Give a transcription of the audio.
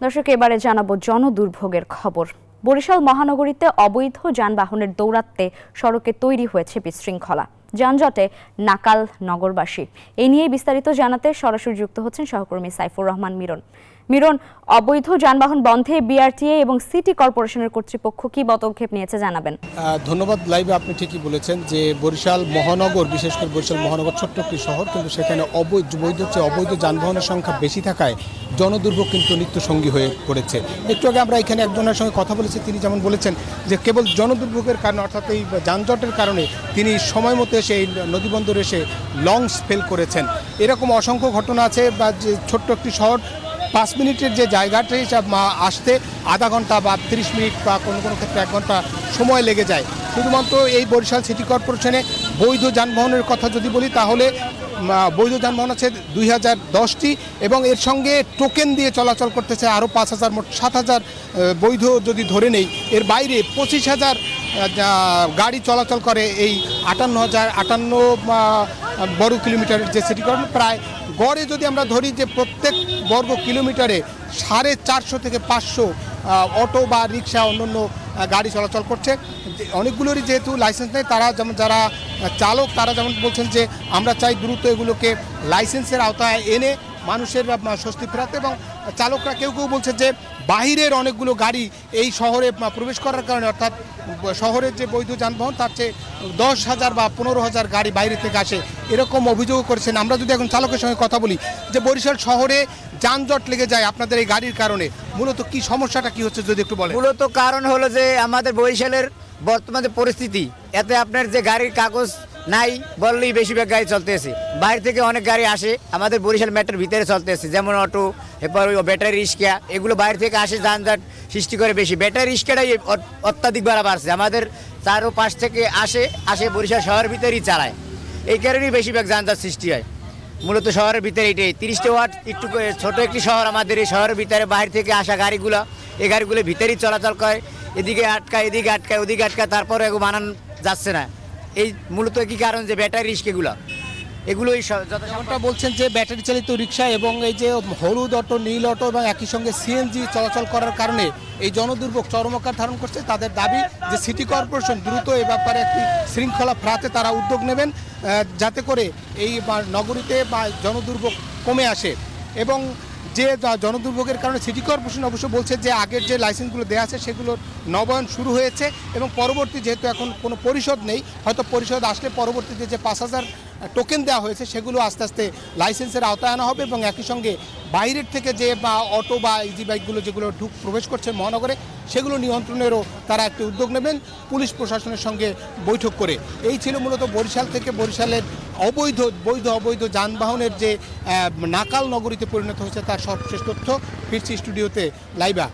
দর্শক, এবারে জানাবো জনদুর্ভোগের খবর। বরিশাল মহানগরীতে অবৈধ যানবাহনের দৌরাত্ম্যে সড়কে তৈরি হয়েছে বিশৃঙ্খলা, যানজটে নাকাল নগরবাসী। এ নিয়ে বিস্তারিত জানাতে সরাসরি যুক্ত হচ্ছেন সহকর্মী সাইফুর রহমান মিরন। মিরন, অবৈধ যানবাহন বন্ধে বিআরটিএ এবং সিটি কর্পোরেশনের কর্তৃপক্ষ কি পদক্ষেপ নিয়েছে জানাবেন। ধন্যবাদ লাইভে, আপনি ঠিকই বলেছেন যে বরিশাল মহানগর, বিশেষ করে বরিশাল মহানগর ছোট্ট একটি শহর, কিন্তু সেখানে অবৈধ যানবাহনের সংখ্যা বেশি থাকায় জনদুর্ভোগ কিন্তু নিত্য সঙ্গী হয়ে পড়েছে। একটু আগে আমরা এখানে একজনের সঙ্গে কথা বলেছি, তিনি যেমন বলেছেন যে কেবল জনদুর্ভোগের কারণে, অর্থাৎ এই যানজটের কারণে তিনি সময় মতো এসে এই নদীবন্দরে এসে লঞ্চ ফেল করেছেন। এরকম অসংখ্য ঘটনা আছে। বা যে ছোট্ট একটি শহর, 5 মিনিটের যে জায়গাটাই আসতে আধা ঘন্টা বা 30 মিনিট বা কোনো কোনো ক্ষেত্রে 1 ঘন্টা সময় লেগে যায়। শুধুমাত্র এই বরিশাল সিটি কর্পোরেশনে বৈধ যানবাহনের কথা যদি বলি, তাহলে বৈধ যানবাহন আছে 2010টি এবং এর সঙ্গে টোকেন দিয়ে চলাচল করতেছে আরও 5,000, মোট 7,000 বৈধ যদি ধরে নেই। এর বাইরে 25,000 গাড়ি চলাচল করে এই 58 বর্গ কিলোমিটারের যে সিটি কর্পোরেশন। প্রায় গড়ে যদি আমরা ধরি যে প্রত্যেক বর্গ কিলোমিটারে 450 থেকে 500 অটো বা রিক্সা অন্যান্য গাড়ি চলাচল করছে। অনেকগুলোরই যেহেতু লাইসেন্স নেই, তারা যেমন যারা চালক তারা যেমন বলছেন যে আমরা চাই দ্রুত এগুলোকে লাইসেন্সের আওতায় এনে মানুষের স্বস্তি ফেরাতে। এবং চালকরা কেউ কেউ বলছে যে বাহিরের অনেকগুলো গাড়ি এই শহরে প্রবেশ করার কারণে, অর্থাৎ শহরের যে বৈধ যানবাহন তার চেয়ে 10,000 বা 15,000 গাড়ি বাইরে থেকে আসে, এরকম অভিযোগ করেছেন। আমরা যদি এখন চালকের সঙ্গে কথা বলি যে বরিশাল শহরে যানজট লেগে যায় আপনাদের এই গাড়ির কারণে, মূলত কি সমস্যাটা কি হচ্ছে যদি একটু বলেন। মূলত কারণ হলো যে আমাদের বরিশালের বর্তমানে পরিস্থিতি, এতে আপনার যে গাড়ির কাগজ নাই বললেই বেশিরভাগ গাড়ি চলতেছে। বাইরে থেকে অনেক গাড়ি আসে আমাদের বরিশাল মেট্রোর ভিতরে চলতেছে, যেমন অটো, এরপর ব্যাটারি রিক্সা, এগুলো বাইরে থেকে আসে, যানজট সৃষ্টি করে বেশি। ব্যাটারি রিক্সাটাই অত্যাধিক ভাড়া বাড়ছে, আমাদের 4 ও 5 থেকে আসে বরিশাল শহরের ভিতরেই চালায়। এই কারণেই বেশিরভাগ যানজট সৃষ্টি হয়। মূলত শহরের ভিতরে এটাই 30 ওয়াট একটু ছোট একটি শহর আমাদের, এই শহরের ভিতরে বাইরে থেকে আসা গাড়িগুলো এই গাড়িগুলো ভিতরেই চলাচল করে, এদিকে আটকায় ওদিকে আটকায়, তারপরে বানান যাচ্ছে না। এই মূলত কি কারণ যে ব্যাটারি রিক্সাগুলো এগুলোই যেমনটা বলছেন যে ব্যাটারি চালিত রিক্সা এবং এই যে হলুদ অটো, নীল অটো এবং একই সঙ্গে সিএনজি চলাচল করার কারণে এই জনদুর্ভোগ চরম আকার ধারণ করছে। তাদের দাবি যে সিটি কর্পোরেশন দ্রুত এ ব্যাপারে একটি শৃঙ্খলা ফেরাতে তারা উদ্যোগ নেবেন, যাতে করে এই নগরীতে বা জনদুর্ভোগ কমে আসে। এবং যে জনদুর্ভোগের কারণে সিটি কর্পোরেশন অবশ্য বলছে যে আগের যে লাইসেন্সগুলো দেওয়া আছে সেগুলোর নবায়ন শুরু হয়েছে এবং পরবর্তী, যেহেতু এখন কোনো পরিশোধ নেই, হয়তো পরিশোধ আসলে পরবর্তীতে যে 5,000 টোকেন দেওয়া হয়েছে সেগুলো আস্তে আস্তে লাইসেন্সের আওতায় আনা হবে। এবং একই সঙ্গে বাইরের থেকে যে অটো বা ইজি বাইকগুলো যেগুলো প্রবেশ করছে মহানগরে, সেগুলো নিয়ন্ত্রণেরও তারা একটি উদ্যোগ নেবেন পুলিশ প্রশাসনের সঙ্গে বৈঠক করে। এই ছিল মূলত বরিশাল থেকে বরিশালের অবৈধ যানবাহনের যে নাকাল নগরীতে পরিণত হয়েছে তার সর্বশেষ তথ্য। ফিরছি স্টুডিওতে লাইবা।